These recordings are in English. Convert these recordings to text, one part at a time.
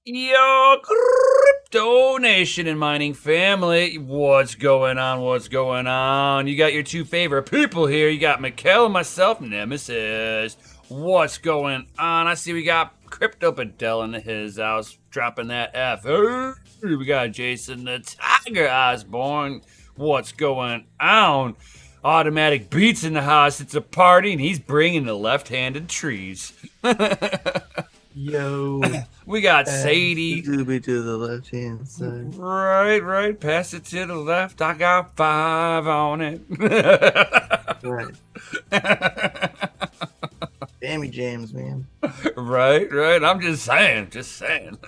Yo, crypto nation and mining family, what's going on? What's going on? You got your two favorite people here. You got Mikkel and myself, Nemesis. What's going on? I see we got Crypto Padel in his house, dropping that F. We got Jason the Tiger Osborne. What's going on? Automatic Beats in the house. It's a party, and he's bringing the left-handed trees. Yo. We got Sadie. Scooby to the left hand side. Right. Pass it to the left. I got 5 on it. Right. Jammy James, man. Right. I'm just saying.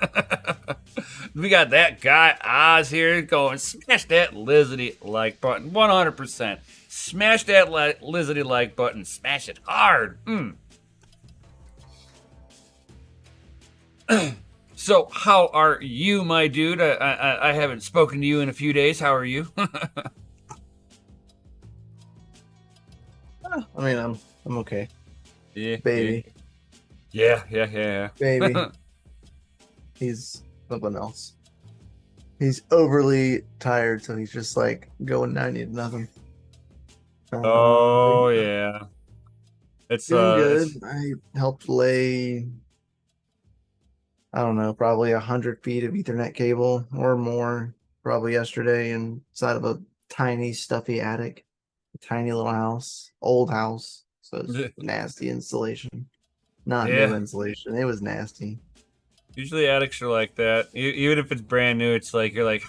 We got that guy Oz here going, smash that lizardy like button. 100%. Smash that lizardy like button. Smash it hard. So, how are you, my dude? I haven't spoken to you in a few days. How are you? I mean, I'm okay. Yeah, Baby. Yeah. Baby. He's something else. He's overly tired, so he's just like going 90 to nothing. Oh yeah. It's doing good. I helped lay, I don't know, probably 100 feet of Ethernet cable or more probably yesterday inside of a tiny stuffy attic, a tiny little house, old house. So it's nasty installation, not new insulation. It was nasty. Usually attics are like that. Even if it's brand new, it's like, you're like,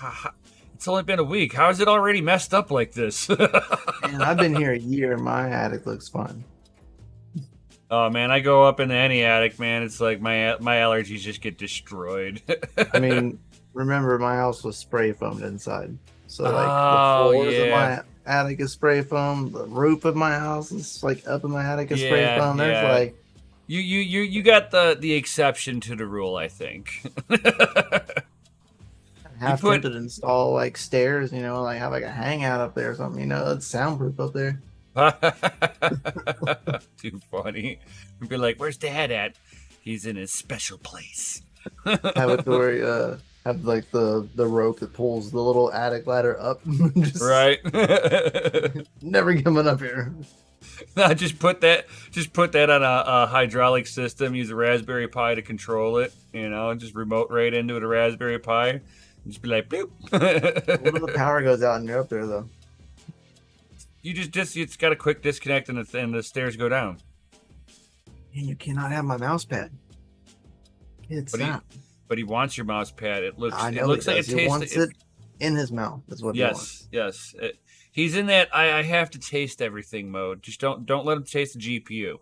it's only been a week. How is it already messed up like this? And I've been here a year and my attic looks fine. Oh man, I go up into any attic, man. It's like my allergies just get destroyed. I mean, remember my house was spray foamed inside, so like the floors of my attic is spray foamed. The roof of my house is like up in my attic is spray foamed. There's like you got the exception to the rule, I think. Half tempted to install like stairs, you know, like have like a hangout up there or something. You know, it's soundproof up there. Too funny. We'd be like, where's Dad at? He's in his special place. Have a door, have like the rope that pulls the little attic ladder up. Just right. Never coming up here. No, just put that on a hydraulic system. Use a Raspberry Pi to control it. You know, just remote right into it, a Raspberry Pi. And just be like, boop. What if the power goes out and you're up there though? You it's got a quick disconnect and the stairs go down. And you cannot have my mouse pad. But he wants your mouse pad. It looks like it tastes. He wants it in his mouth. That's what he wants. Yes. He's in that I have to taste everything mode. Just don't let him taste the GPU.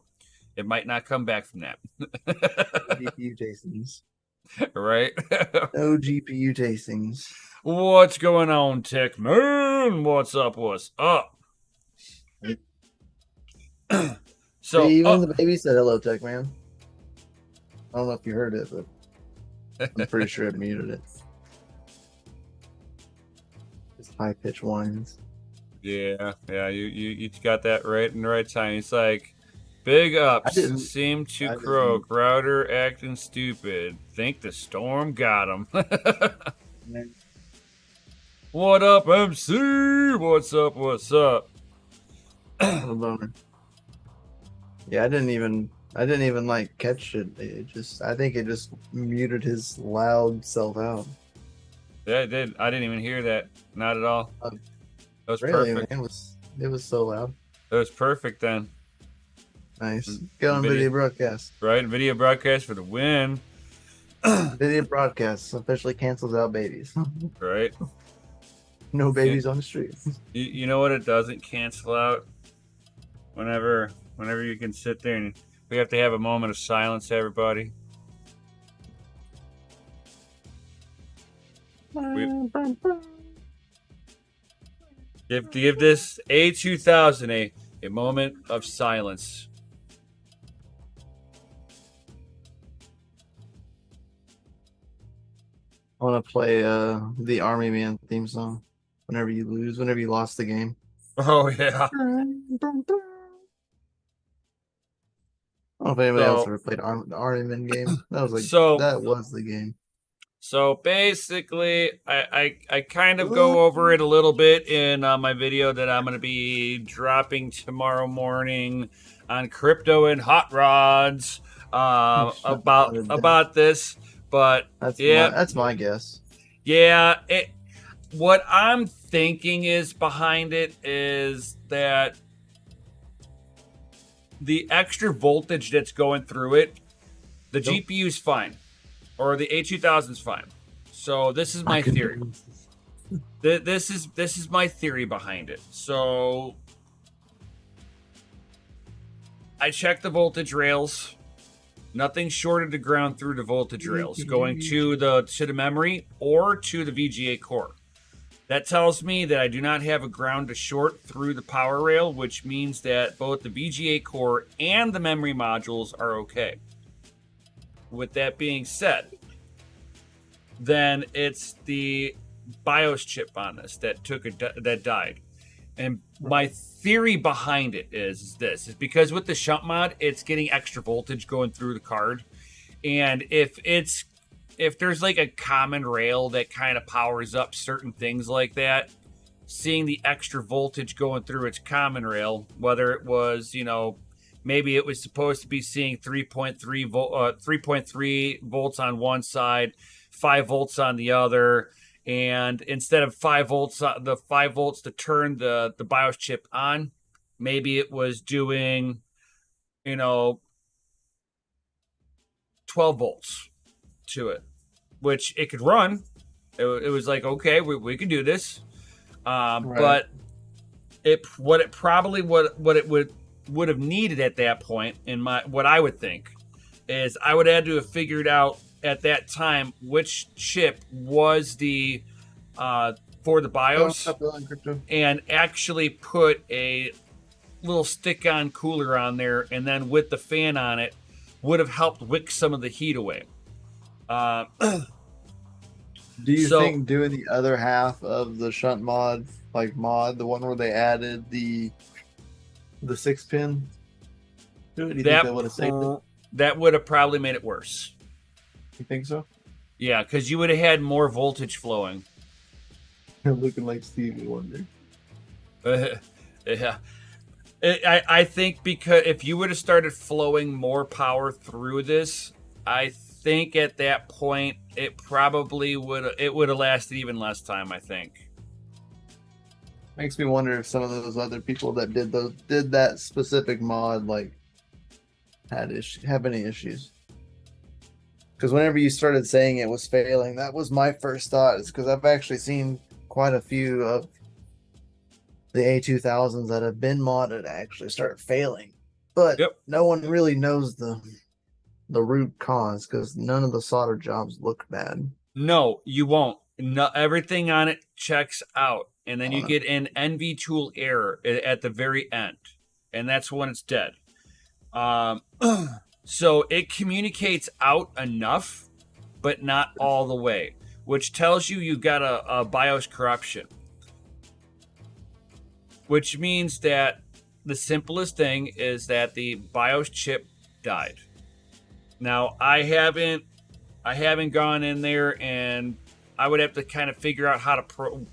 It might not come back from that. GPU tastings. Right? No GPU tastings. What's going on, Tech Man? What's up? So hey, even the baby said hello, Tech Man. I don't know if you heard it, but I'm pretty sure it muted it. Just high pitch whines. Yeah. You got that right in the right time. It's like, big ups seem to croak. Router acting stupid. Think the storm got him. What up, MC? What's up? Yeah, I didn't even like catch it. I think it just muted his loud self out. Yeah, it did. I didn't even hear that. Not at all. That was really, perfect. Man, it was so loud. It was perfect then. Nice. Get on video broadcast. Right, video broadcast for the win. Video broadcast officially cancels out babies. Right. No babies on the streets. You know what it doesn't cancel out? Whenever Whenever you can sit there, and we have to have a moment of silence, everybody. Give this A2000 a moment of silence. I want to play the Army Man theme song whenever you lost the game. Oh yeah. I don't know if anybody else ever played the Army Man game. That was that was the game. So basically, I kind of go over it a little bit in my video that I'm going to be dropping tomorrow morning on crypto and hot rods about this. But that's my guess. Yeah, what I'm thinking is behind it is that the extra voltage that's going through it, the GPU's fine. Or the A2000's fine. So this is my theory. This is my theory behind it. So I checked the voltage rails. Nothing shorted the ground through the voltage rails going to the memory or to the VGA core. That tells me that I do not have a ground to short through the power rail, which means that both the VGA core and the memory modules are okay. With that being said, then it's the BIOS chip on this that that died. And my theory behind it is because with the shunt mod, it's getting extra voltage going through the card. And if there's like a common rail that kind of powers up certain things like that, seeing the extra voltage going through its common rail, whether it was, maybe it was supposed to be seeing 3.3 volts on one side, 5 volts on the other, and instead of 5 volts, the 5 volts to turn the BIOS chip on, maybe it was doing, 12 volts to it, which it could run. It was like, okay, we can do this, but what it would have needed at that point, what I would think is I would have to have figured out at that time which chip was the for the BIOS, and actually put a little stick-on cooler on there, and then with the fan on it would have helped wick some of the heat away. Do you think doing the other half of the shunt mod, the one where they added the 6-pin to it, do you think that would have saved it? That would have probably made it worse. You think so? Yeah, because you would have had more voltage flowing. Looking like Stevie Wonder. Yeah. I think because if you would have started flowing more power through this, I think at that point it probably would have lasted even less time, I think. Makes me wonder if some of those other people that did that specific mod have any issues. Because whenever you started saying it was failing, that was my first thought. It's because I've actually seen quite a few of the A2000s that have been modded actually start failing. But no one really knows the root cause because none of the solder jobs look bad. No, you won't. No, everything on it checks out. And then you get an NV tool error at the very end. And that's when it's dead. So it communicates out enough, but not all the way, which tells you got a BIOS corruption. Which means that the simplest thing is that the BIOS chip died. Now, I haven't gone in there, and I would have to kind of figure out how to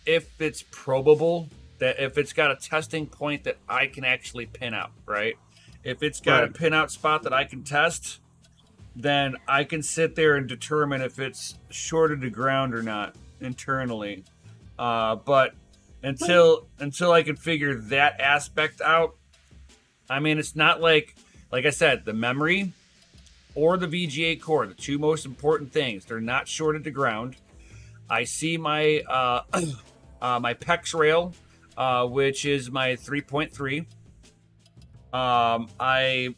if it's probable, that if it's got a testing point that I can actually pin out, right? If it's got a pin-out spot that I can test, then I can sit there and determine if it's shorted to ground or not internally. But until I can figure that aspect out, I mean, it's not like I said, the memory or the VGA core, the two most important things, they're not shorted to ground. I see my my PEX rail, which is my 3.3. I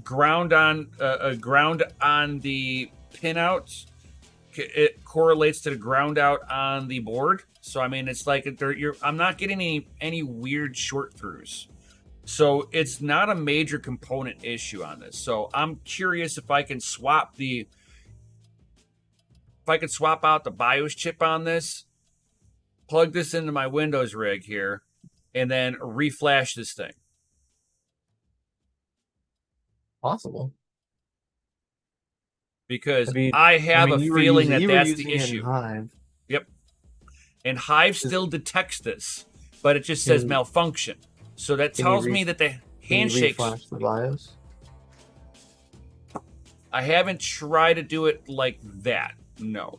ground on the pinouts. It correlates to the ground out on the board. So I mean, it's like I'm not getting any weird short throughs. So it's not a major component issue on this. So I'm curious if I can swap out the BIOS chip on this, plug this into my Windows rig here, and then reflash this thing. Possible. Because I have a feeling that that's the issue. Hive. Yep. And Hive still detects this, but it just says malfunction. So that tells me that the handshakes. Can you reflash the BIOS? I haven't tried to do it like that. No.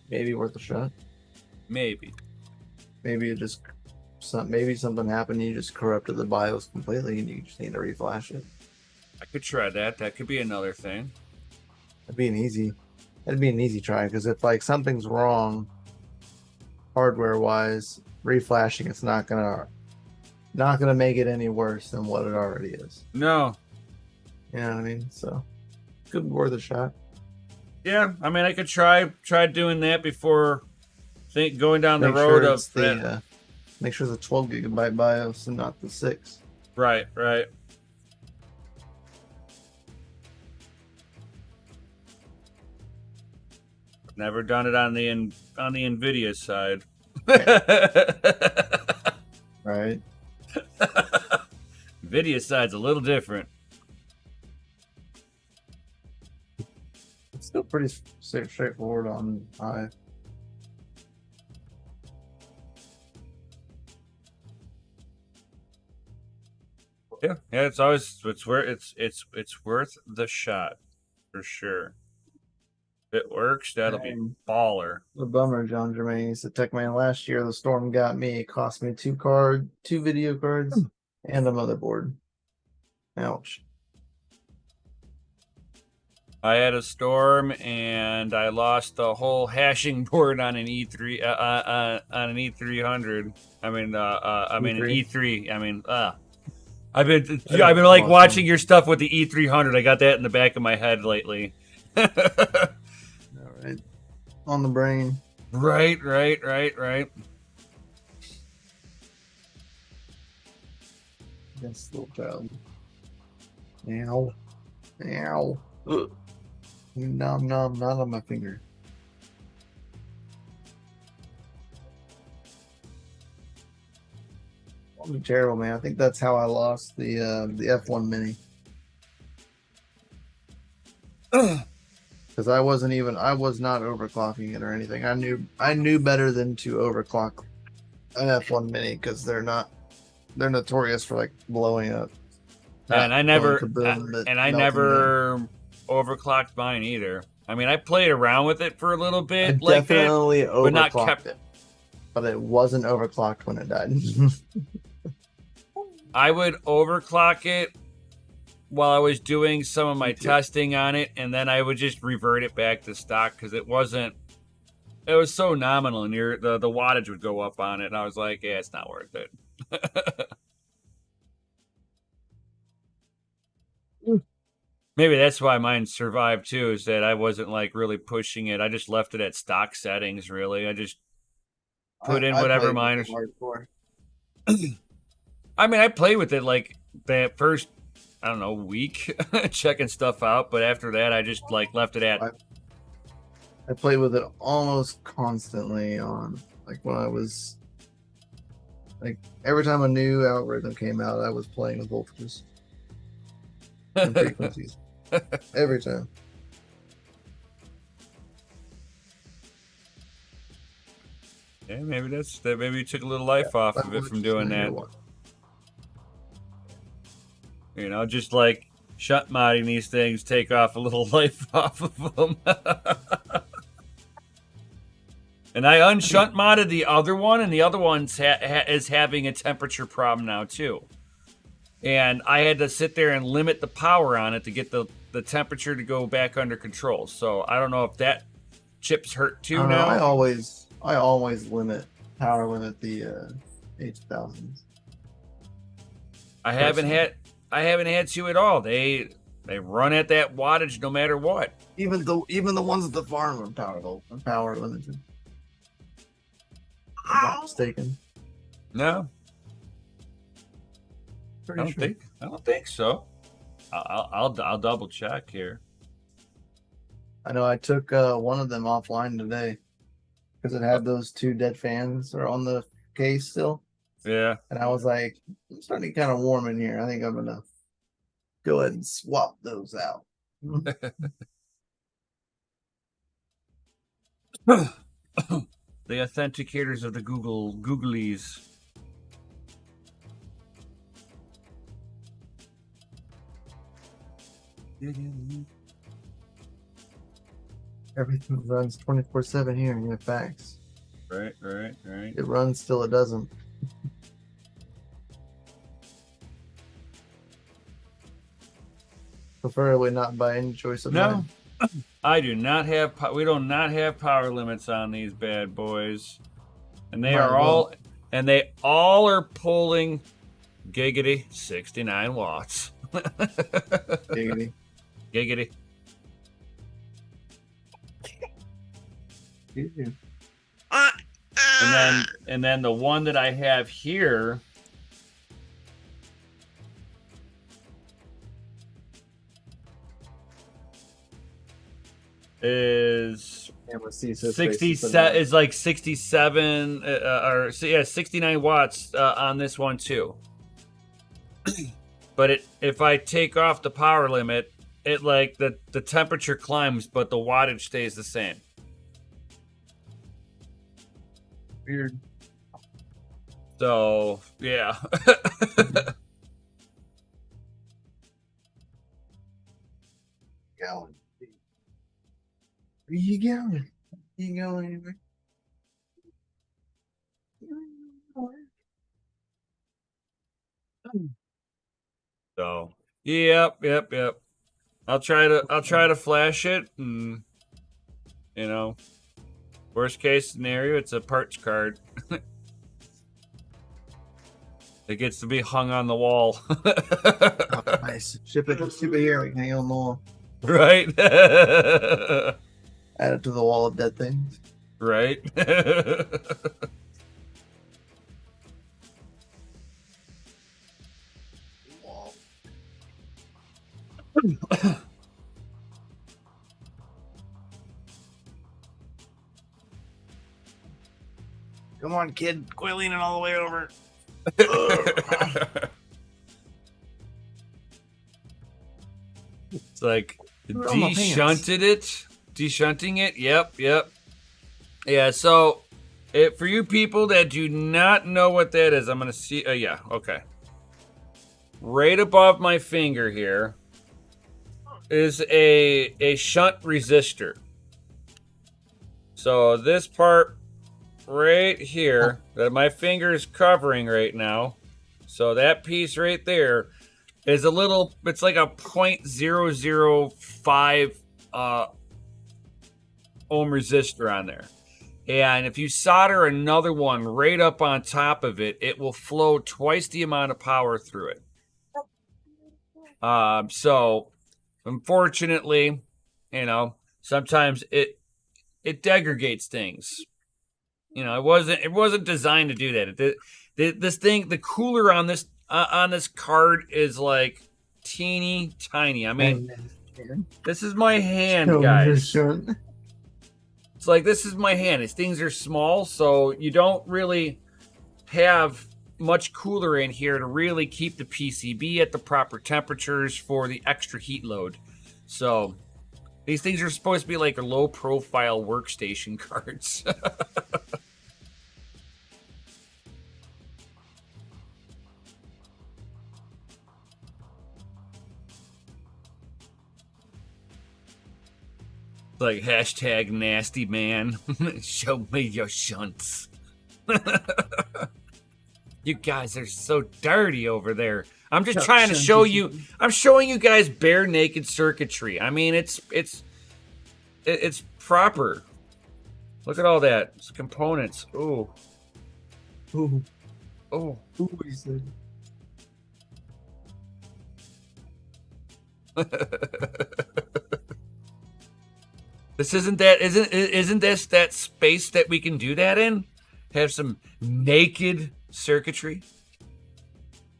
Maybe worth a shot. Maybe. Maybe maybe something happened. You just corrupted the BIOS completely, and you just need to reflash it. I could try that. That could be another thing. That'd be an easy try, because if like something's wrong hardware wise, reflashing it's not gonna make it any worse than what it already is. No. You know what I mean? So could be worth a shot. Yeah, I mean I could try doing that before going down the road of that. Make sure it's a 12 gigabyte BIOS and not the 6. Right. Never done it on the Nvidia side. Right. Nvidia side's a little different. It's still pretty straightforward on Hive. Yeah, it's worth the shot for sure. If it works, that'll be baller. The bummer, John Germain. He said, TechMan, last year the storm got me. It cost me 2 video cards and a motherboard. Ouch. I had a storm and I lost the whole hashing board on an E3 on an E300. I mean an E3. I've been like awesome. Watching your stuff with the E300. I got that in the back of my head lately. All right. On the brain. Right. Yes, little child. Ow. Ugh. Nom, not on my finger. That'd be terrible, man. I think that's how I lost the F1 Mini. Because I was not overclocking it or anything. I knew better than to overclock an F1 Mini, because they're notorious for like blowing up. And I never overclocked mine either. I mean, I played around with it for a little bit, I definitely overclocked but not kept it. But it wasn't overclocked when it died. I would overclock it while I was doing some of my testing on it, and then I would just revert it back to stock because it was so nominal, and the wattage would go up on it, and I was like, yeah, it's not worth it. Maybe that's why mine survived too, is that I wasn't like really pushing it. I just left it at stock settings, really. I just put in whatever mine. I mean, I played with it like that first, I don't know, week, checking stuff out. But after that, I just like left it at. I played with it almost constantly on, like when I was, like every time a new algorithm came out, I was playing with voltages and frequencies. Every time. Yeah, maybe maybe you took a little life off of it from doing that. You know, just like shunt modding these things, take off a little life off of them. And I unshunt modded the other one, and the other one is having a temperature problem now too. And I had to sit there and limit the power on it to get the temperature to go back under control. So I don't know if that chip's hurt too now. I always power limit H1000s. I haven't had to at all. They run at that wattage no matter what. Even the ones at the farm are power limited. If I'm not mistaken. No, I Pretty sure. don't think so. I'll double check here. I know I took one of them offline today because it had those 2 dead fans are on the case still. Yeah. And I was like, it's starting to get kind of warm in here. I think I'm gonna go ahead and swap those out. The authenticators of the Googlies. Everything runs 24/7 here in facts. Right. It runs till it doesn't. Preferably not by any choice of mine. I do not have. We do not have power limits on these bad boys, and they all are pulling giggity 69 watts. Giggity. Giggity. And then the one that I have here is 67 is like 67 or 69 watts on this one too. But if I take off the power limit, it like the temperature climbs, but the wattage stays the same. Weird. So yeah. Going. Where you going? You going anywhere? So yep. I'll try to flash it, and worst case scenario, it's a parts card. It gets to be hung on the wall. Oh, nice. Ship it here. We can hang on the wall. Right. Add it to the wall of dead things. Right. Come on, kid. Quit leaning all the way over. It's like deshunting it. Yep. Yeah, so for you people that do not know what that is, I'm going to see. Yeah, okay. Right above my finger here is a shunt resistor. So this part right here that my finger is covering right now, so that piece right there is it's like a 0.005 ohm resistor on there. And if you solder another one right up on top of it, it will flow twice the amount of power through it. So unfortunately, sometimes it degradates things. It wasn't designed to do that. This thing, the cooler on this card is like teeny tiny. I mean, this is my hand, guys. It's like this is my hand. These things are small, so you don't really have much cooler in here to really keep the PCB at the proper temperatures for the extra heat load. So these things are supposed to be like a low-profile workstation cards. Like hashtag nasty man. Show me your shunts. You guys are so dirty over there. I'm just trying to show you. I'm showing you guys bare naked circuitry. I mean, it's proper. Look at all that. It's components. Ooh. Oh. Ooh, he said. This isn't this that space that we can do that in? Have some naked circuitry.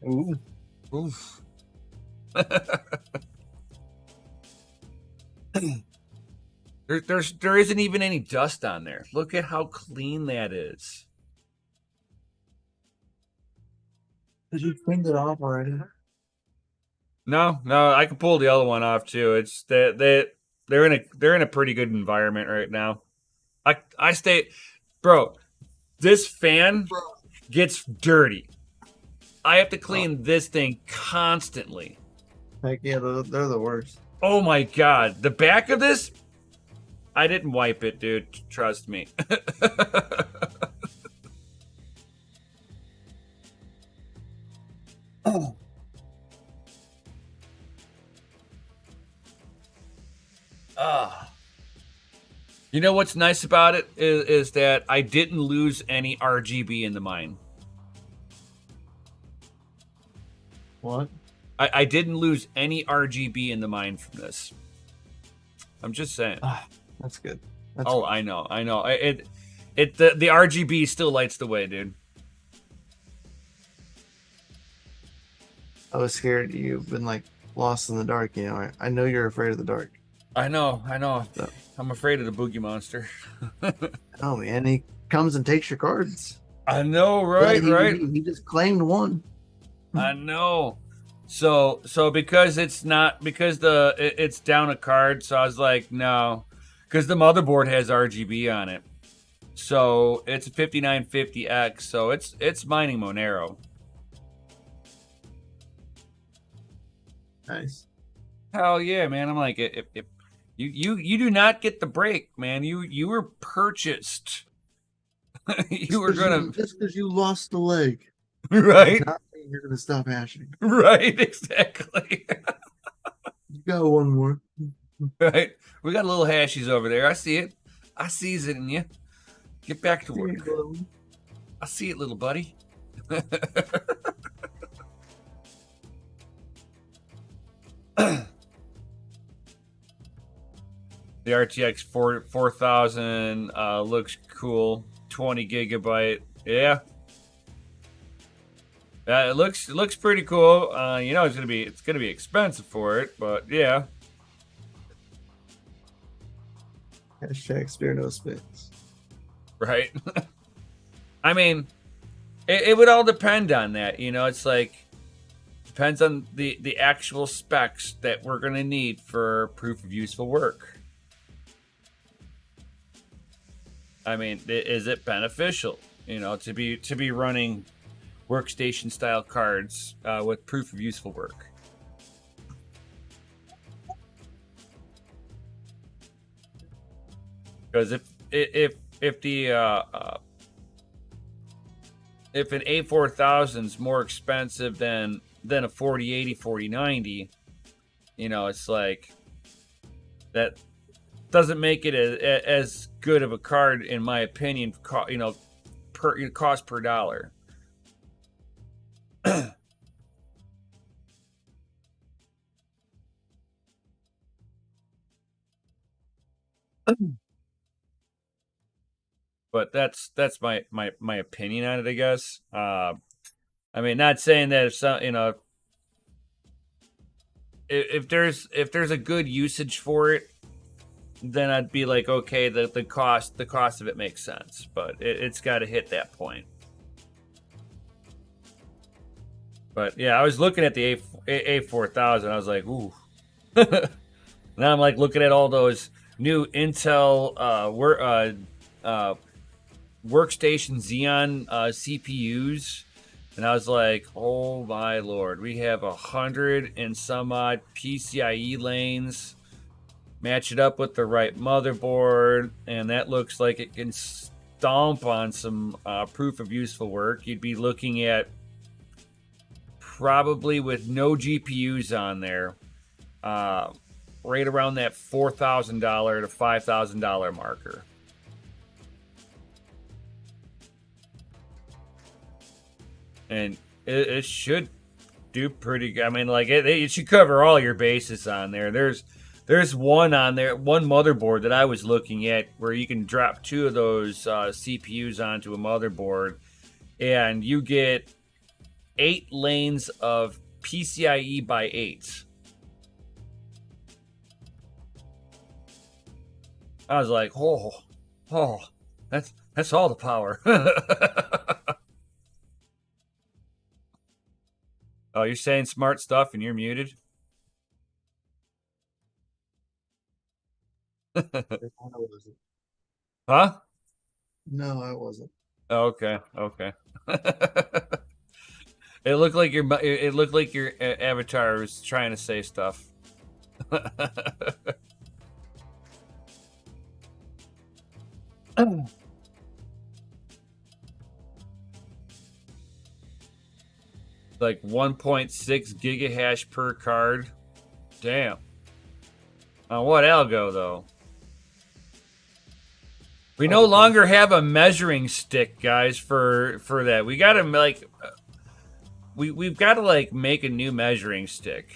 Ooh. Oof. There isn't even any dust on there. Look at how clean that is. Did you cleaned it off already? No, I can pull the other one off too. It's they're in a pretty good environment right now. I stay, bro. This fan gets dirty. I have to clean this thing constantly. Heck yeah, they're the worst. Oh my god, the back of this. I didn't wipe it, dude. Trust me. You know what's nice about it is that I didn't lose any RGB in the mine. What? I didn't lose any RGB in the mine from this. I'm just saying. That's good. Oh, I know. The RGB still lights the way, dude. I was scared you've been like lost in the dark. You know, I know you're afraid of the dark. I know. So, I'm afraid of the boogie monster. oh man, he comes and takes your cards. I know, right? He just claimed one. I know. So because it's down a card, so I was like, no, because the motherboard has RGB on it, so it's a 5950X, so it's mining Monero. Nice. Hell yeah, man! I'm like, if you do not get the break, man. You were purchased. You were gonna just because you lost the leg, right? not saying you're gonna stop hashing. Right, exactly. You got one more. Right, we got a little hashies over there. I see it. I sees it in you. Get back to work. I see it, little buddy. The RTX 4000 looks cool. 20 gigabyte. Yeah. It looks pretty cool. You know it's gonna be expensive for it, but yeah. Hashtag spare no spits. Right. I mean, it would all depend on that. You know, it's like depends on the actual specs that we're gonna need for proof of useful work. I mean, is it beneficial, you know, to be running workstation style cards with proof of useful work? Because if an A4000 is more expensive than a 4080, 4090, you know, it's like that doesn't make it as good of a card, in my opinion. You know, cost per dollar. But that's my opinion on it, I guess. I mean, not saying that if some, you know, if there's a good usage for it, then I'd be like, okay, the cost of it makes sense, but it's got to hit that point. But yeah, I was looking at the A4000. I was like, ooh. Now I'm like looking at all those new Intel workstation Xeon CPUs, and I was like, oh my lord, we have 100 and some odd PCIe lanes. Match it up with the right motherboard, and that looks like it can stomp on some proof of useful work. You'd be looking at probably, with no GPUs on there, right around that $4,000 to $5,000 marker. . and it should do pretty good. I mean, like it should cover all your bases on there. There's one on there, one motherboard that I was looking at where you can drop 2 of those CPUs onto a motherboard, and you get 8 lanes of PCIe by 8. I was like, oh, that's all the power. Oh, you're saying smart stuff and you're muted? Huh? No, I wasn't. Oh, okay. It looked like your avatar was trying to say stuff. Like 1.6 gigahash per card. Damn. On what algo though? We no longer have a measuring stick, guys, for that. We gotta like we've gotta like make a new measuring stick.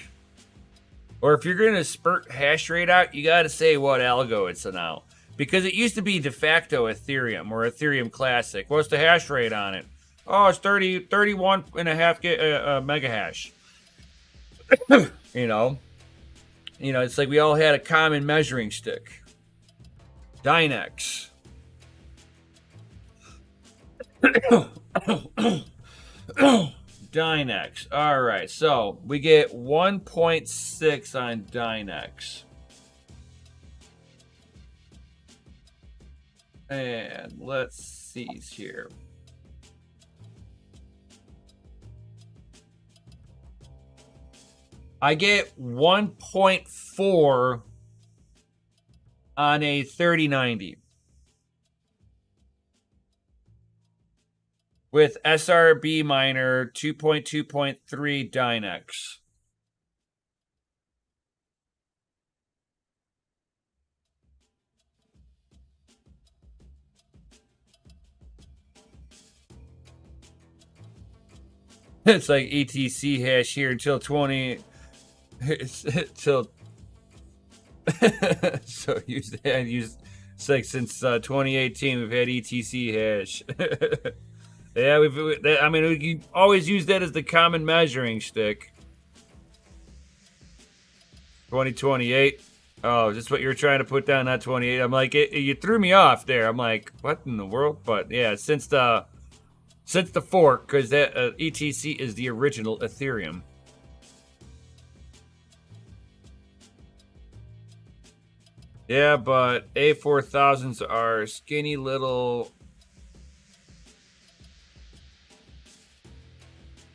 Or if you're gonna spurt hash rate out, you gotta say what algo it's now. Because it used to be de facto Ethereum or Ethereum Classic. What's the hash rate on it? Oh, it's 31 and a half mega hash. You know, it's like we all had a common measuring stick. Dynex. Dynex. All right, so we get 1.6 on Dynex. And let's see here. I get 1.4 on a 3090 with SRB miner 2.2.3 Dynex. It's like ETC hash here until 20 till so use it's like since 2018 we've had ETC hash. Yeah, I mean we can always use that as the common measuring stick. 2028. Oh, is this what you're trying to put down? Not 28. I'm like you threw me off there. I'm like, what in the world? But yeah, since the fork, because that ETC is the original Ethereum. Yeah, but A4000s are skinny little.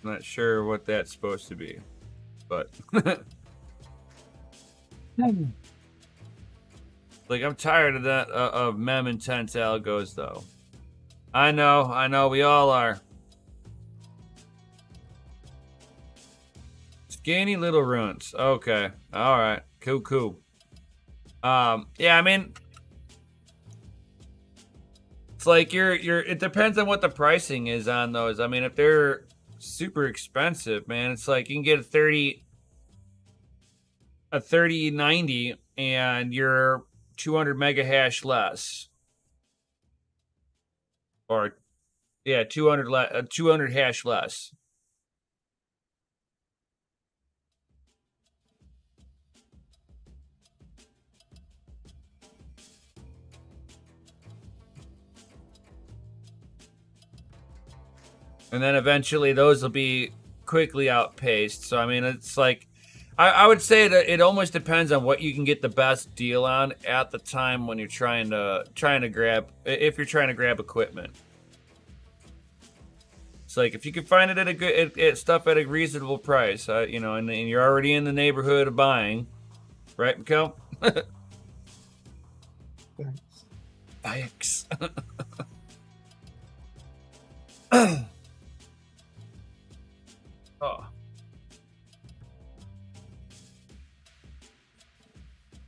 I'm not sure what that's supposed to be, but like I'm tired of that of mem intense algos though. I know, we all are. Skinny little runes. Okay, all right, cool. Yeah, I mean, it's like it depends on what the pricing is on those. I mean, if they're super expensive, man, it's like you can get a 3090 and you're 200 mega hash less. Or yeah, 200 hash less. And then eventually those will be quickly outpaced. So I mean, it's like I would say that it almost depends on what you can get the best deal on at the time when you're trying to grab equipment. It's like if you can find it at stuff at a reasonable price, and you're already in the neighborhood of buying, right, Mikkel? Thanks. Oh.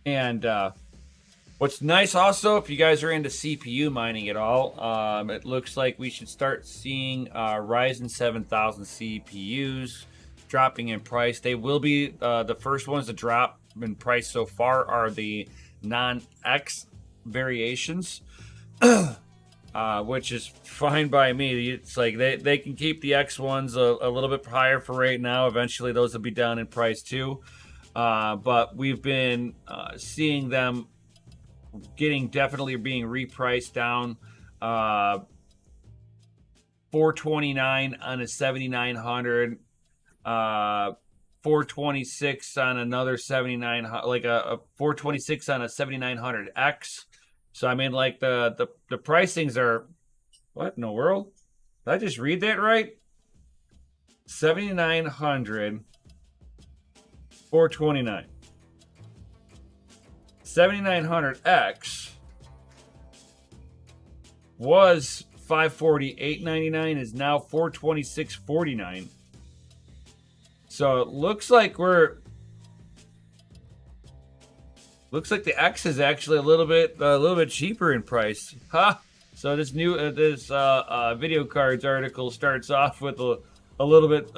And What's nice also, if you guys are into CPU mining at all, it looks like we should start seeing Ryzen 7000 CPUs dropping in price. They will be the first ones to drop in price so far are the non-X variations, which is fine by me. It's like they can keep the X ones a little bit higher for right now. Eventually, those will be down in price too. But we've been seeing them definitely being repriced down. 429 on a 7900, 426 on another 7900, like a 426 on a 7900X. So I mean, like the pricings are, what in the world? Did I just read that right? 7900, 429. 7900X was $548.99, is now $426.49. So it looks like the the X is actually a little bit cheaper in price. Ha! Huh. So this video cards article starts off with a little bit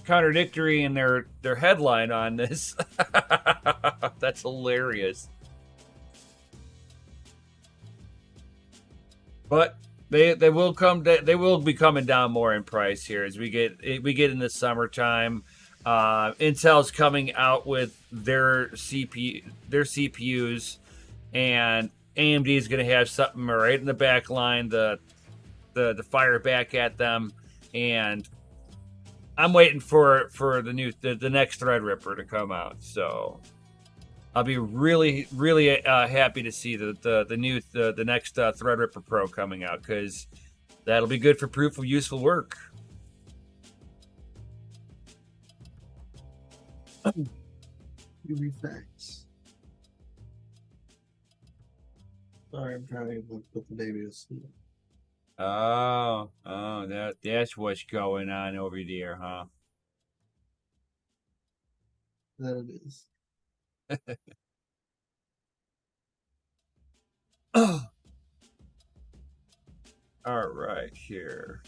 contradictory in their headline on this. That's hilarious. But they will be coming down more in price here as we get in the summertime. Intel's coming out with their CPUs, and AMD is going to have something right in the back line to fire back at them. And I'm waiting for the next Threadripper to come out. So I'll be really happy to see the next Threadripper Pro coming out, because that'll be good for proof of useful work. Facts. Sorry, I'm trying to put the baby to sleep. Oh, that's what's going on over there, huh? That it is. All right, here.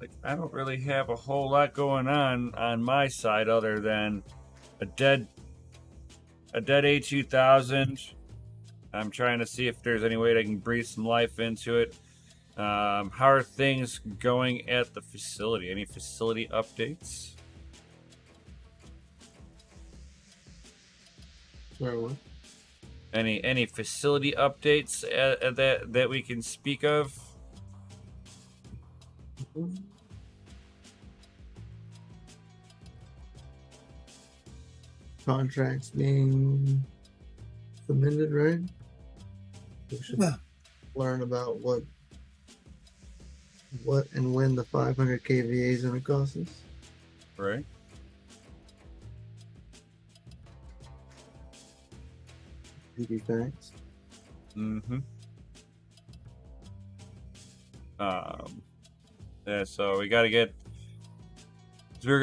Like, I don't really have a whole lot going on my side other than a dead A2000. I'm trying to see if there's any way I can breathe some life into it. How are things going at the facility? Any facility updates? Sorry, what? Any facility updates that we can speak of? Contracts being submitted, right? We should learn about what and when the 500 kVA is going to cost us. Right. DB facts. Mm-hmm. Yeah, so we got to get. We were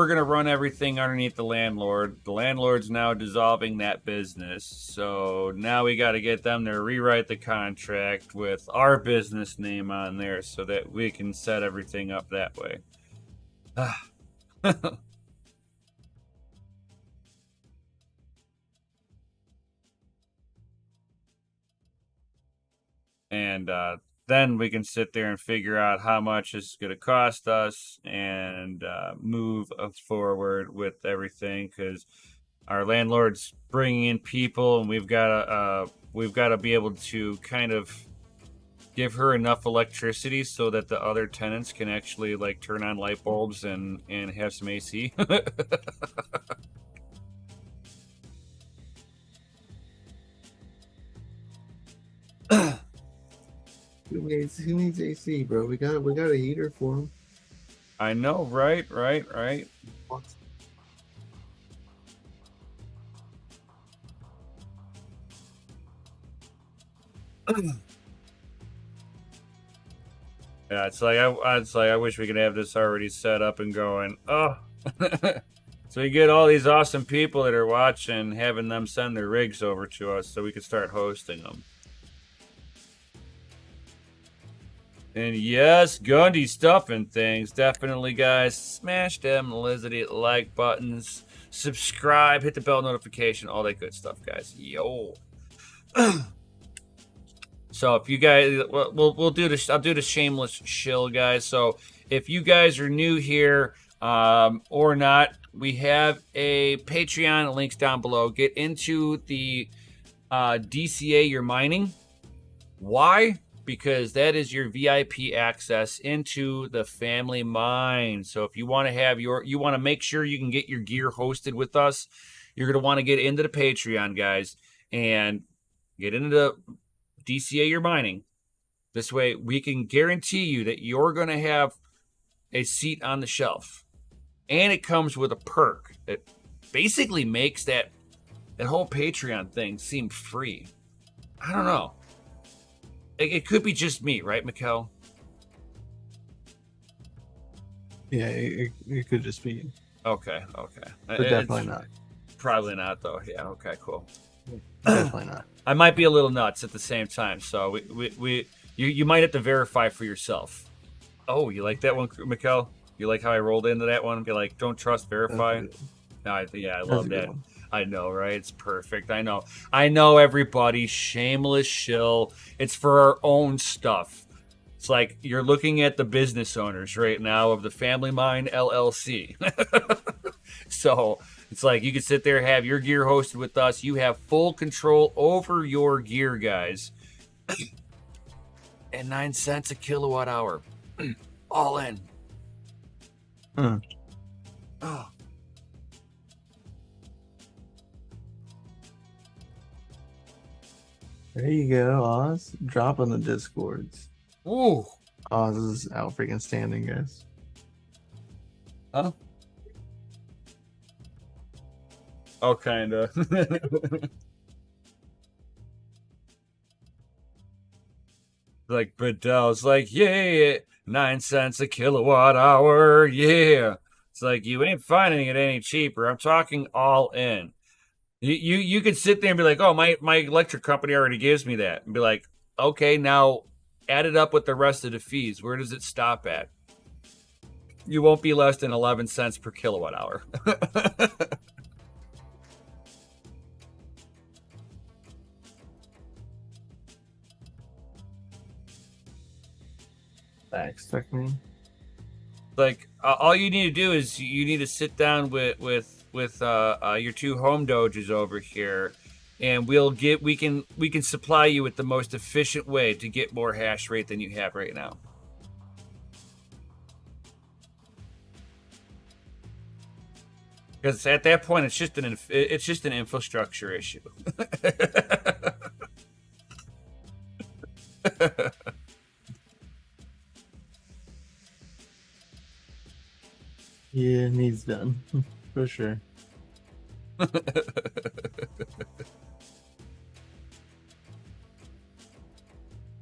gonna run everything underneath the landlord. The landlord's now dissolving that business, so now we got to get them to rewrite the contract with our business name on there, so that we can set everything up that way. And then we can sit there and figure out how much it's going to cost us and move forward with everything, because our landlord's bringing in people, and we've got to be able to kind of give her enough electricity so that the other tenants can actually like turn on light bulbs and have some AC. Who needs AC, bro? We got a heater for him. I know, right? Yeah, it's like I wish we could have this already set up and going. Oh, So you get all these awesome people that are watching, having them send their rigs over to us so we can start hosting them. And yes, Gundy stuffing things. Definitely, guys. Smash them lizardy like buttons. Subscribe, hit the bell notification, all that good stuff, guys. Yo. So if you guys, we'll do this. I'll do the shameless shill, guys. So if you guys are new here or not, we have a Patreon. Links down below. Get into the DCA your mining. Why? Because that is your VIP access into the family mine. So if you want to have you want to make sure you can get your gear hosted with us, you're going to want to get into the Patreon, guys, and get into the DCA your mining. This way we can guarantee you that you're going to have a seat on the shelf. And it comes with a perk that basically makes that whole Patreon thing seem free. I don't know. It could be just me, right, Mikkel? Yeah, it could just be. Okay. But definitely not. Probably not, though. Yeah, okay, cool. Definitely not. I might be a little nuts at the same time, so you might have to verify for yourself. Oh, you like that one, Mikkel? You like how I rolled into that one? Be like, don't trust, verify. No, I love that. I know, right? It's perfect. I know, everybody. Shameless shill. It's for our own stuff. It's like you're looking at the business owners right now of the Family Mine LLC. So it's like you can sit there, have your gear hosted with us. You have full control over your gear, guys. And 9 cents a kilowatt hour. All in. Oh. There you go, Oz. Dropping the discords. Ooh. Oz is out freaking standing, guys. Huh? Oh, kinda. Like Bedell's like, yeah, 9 cents a kilowatt hour, yeah. It's like you ain't finding it any cheaper. I'm talking all in. You could sit there and be like, oh, my electric company already gives me that. And be like, okay, now add it up with the rest of the fees. Where does it stop at? You won't be less than 11 cents per kilowatt hour. Expect me. Like all you need to do is you need to sit down with your two home doges over here, and we can supply you with the most efficient way to get more hash rate than you have right now. Because at that point, it's just an infrastructure issue. Yeah, needs done. For sure.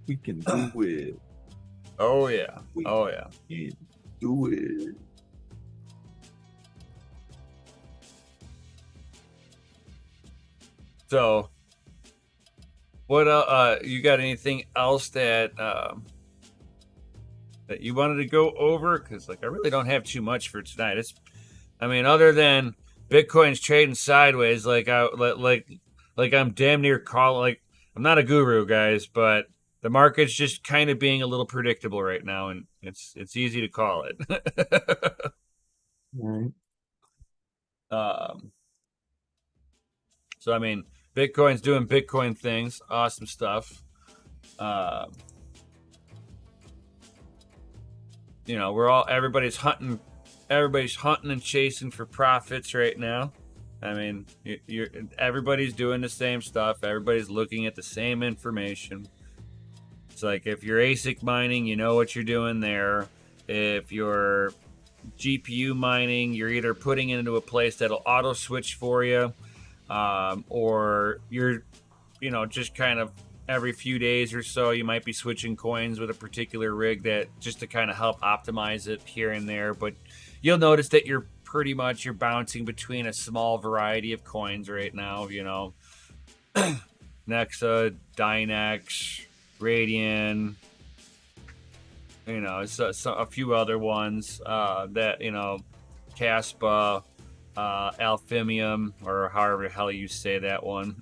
We can do it. Oh yeah. We can do it. So, what you got anything else that you wanted to go over? Because like I really don't have too much for tonight. Other than Bitcoin's trading sideways, like I'm damn near like I'm not a guru, guys, but the market's just kind of being a little predictable right now, and it's easy to call it. Right. So Bitcoin's doing Bitcoin things, awesome stuff. Everybody's hunting and chasing for profits right now. Everybody's doing the same stuff. Everybody's looking at the same information. It's like if you're ASIC mining, you know what you're doing there. If you're GPU mining, you're either putting it into a place that'll auto switch for you, or you're, just kind of every few days or so, you might be switching coins with a particular rig that just to kind of help optimize it here and there. But you'll notice that your pretty much you're bouncing between a small variety of coins right now. You know, Nexa, Dynex, Radian. You know, so a few other ones that, you know, Caspa, Alphimium, or however the hell you say that one.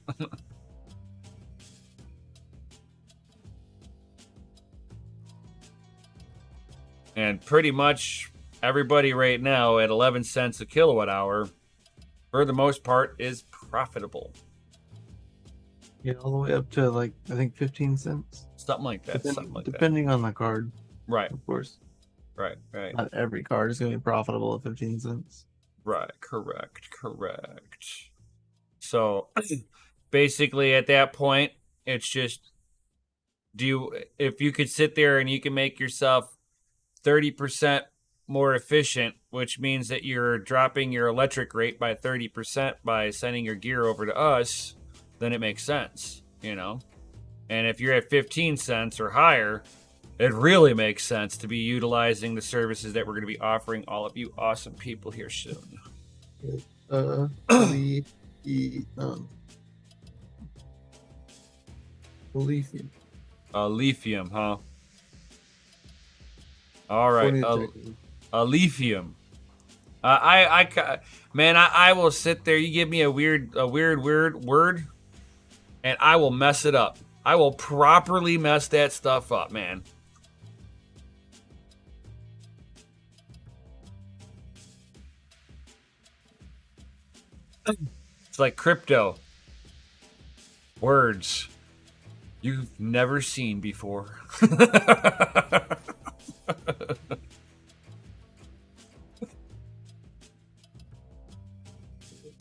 And pretty much everybody right now at 11 cents a kilowatt hour, for the most part, is profitable. Yeah, all the way up to like I think 15 cents. Something like that. Depending on the card. Right. Of course. Right. Not every card is going to be profitable at 15 cents. Right. Correct. So basically at that point, it's just if you could sit there and you can make yourself 30% more efficient, which means that you're dropping your electric rate by 30% by sending your gear over to us, then it makes sense, you know? And if you're at 15 cents or higher, it really makes sense to be utilizing the services that we're going to be offering all of you awesome people here soon. Lithium. Lithium, huh? All right, lithium. I will sit there. You give me a weird word, and I will mess it up. I will properly mess that stuff up, man. It's like crypto. Words you've never seen before.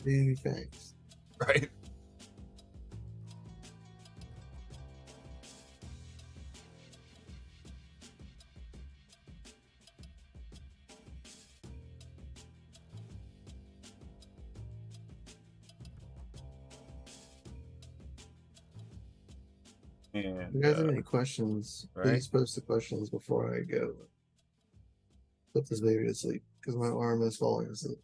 Baby thanks. Right. And, if you guys have any questions, please post the questions before I go put this baby to sleep because my arm is falling asleep.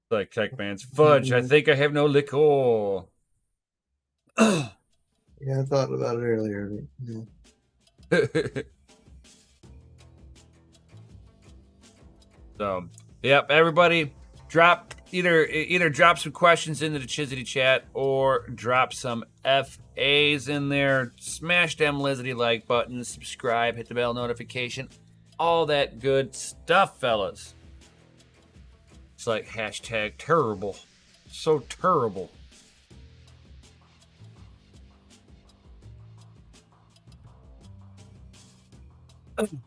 Like Tech Man's fudge. I think I have no liquor. Yeah, I thought about it earlier. But, yeah. So, yep, everybody, either drop some questions into the Chizity chat or drop some FAs in there. Smash them Lizity like buttons, subscribe, hit the bell notification, all that good stuff, fellas. It's like hashtag terrible. So terrible.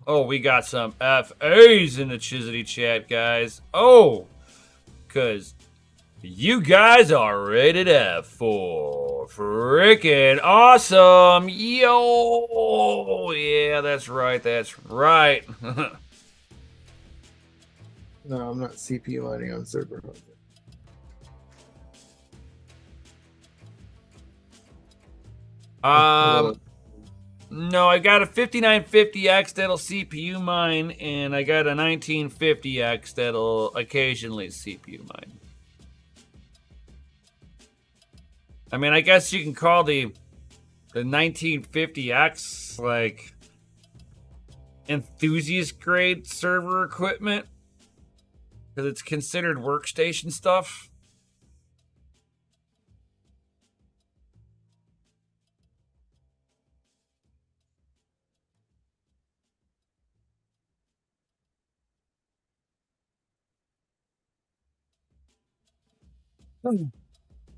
Oh, we got some FAs in the Chizity chat, guys. Oh, because you guys are rated F for freaking awesome. Yo, yeah, that's right. No, I'm not CPU mining on server. No, I got a 5950X that'll CPU mine, and I got a 1950X that'll occasionally CPU mine. I mean, I guess you can call the 1950X like enthusiast grade server equipment because it's considered workstation stuff.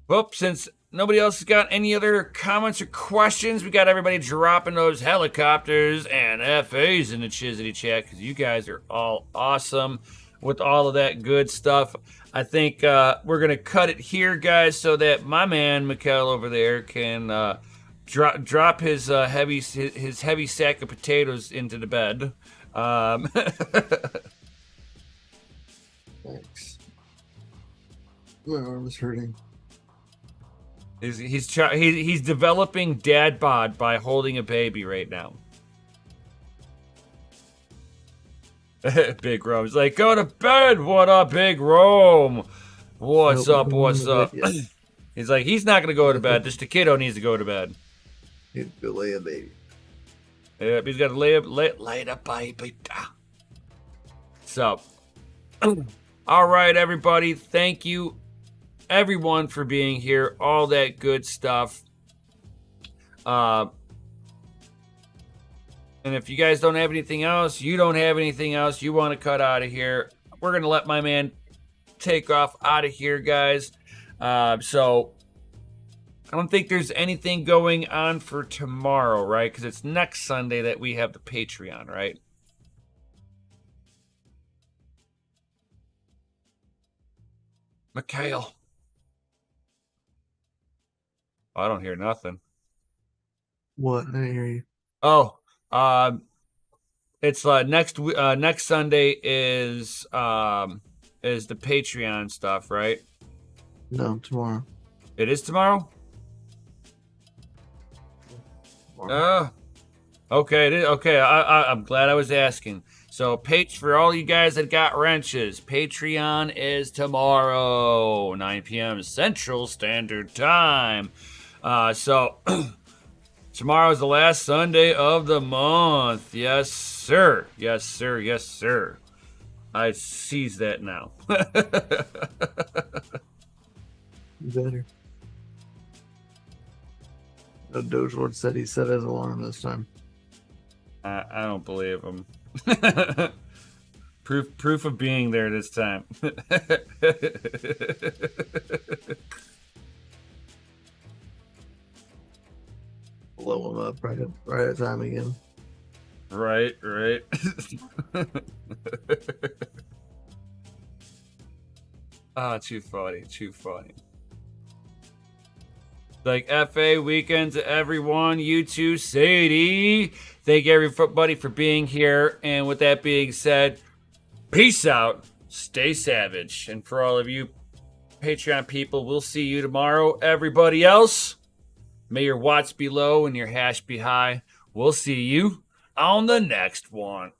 Well, since nobody else has got any other comments or questions, we got everybody dropping those helicopters and FAs in the Chizity chat because you guys are all awesome with all of that good stuff. I think we're going to cut it here, guys, so that my man, Mikkel, over there can drop his heavy sack of potatoes into the bed. Thanks. My arm is hurting. He's developing dad bod by holding a baby right now. Big Rome's like, go to bed. What up, Big Rome? What's Nope, up? I'm What's going to up? bed yet. He's like, he's not gonna go to bed. This kiddo needs to go to bed. Need to go lay a baby. Yep, he's got to lay up, baby. So, all right, everybody. Thank you, everyone, for being here. All that good stuff. And if you guys don't have anything else, you don't have anything else, you want to cut out of here, we're going to let my man take off out of here, guys. So I don't think there's anything going on for tomorrow, right? Because it's next Sunday that we have the Patreon, right? Mikhail. Oh, I don't hear nothing. What? I didn't hear you. Oh, it's next Sunday is the Patreon stuff, right? No, tomorrow. It is tomorrow? Okay, it is. Okay, I'm glad I was asking. So, for all you guys that got wrenches, Patreon is tomorrow, 9 p.m. Central Standard Time. So, tomorrow is the last Sunday of the month. Yes, sir. Yes, sir. Yes, sir. I seize that now. Better. No, DogeLord said he set his alarm this time. I don't believe him. Proof of being there this time. Blow him up right at time again. Right. Too funny. Like, FA weekend to everyone. You too, Sadie. Thank everybody for being here. And with that being said, peace out. Stay savage. And for all of you Patreon people, we'll see you tomorrow. Everybody else, may your watts be low and your hash be high. We'll see you on the next one.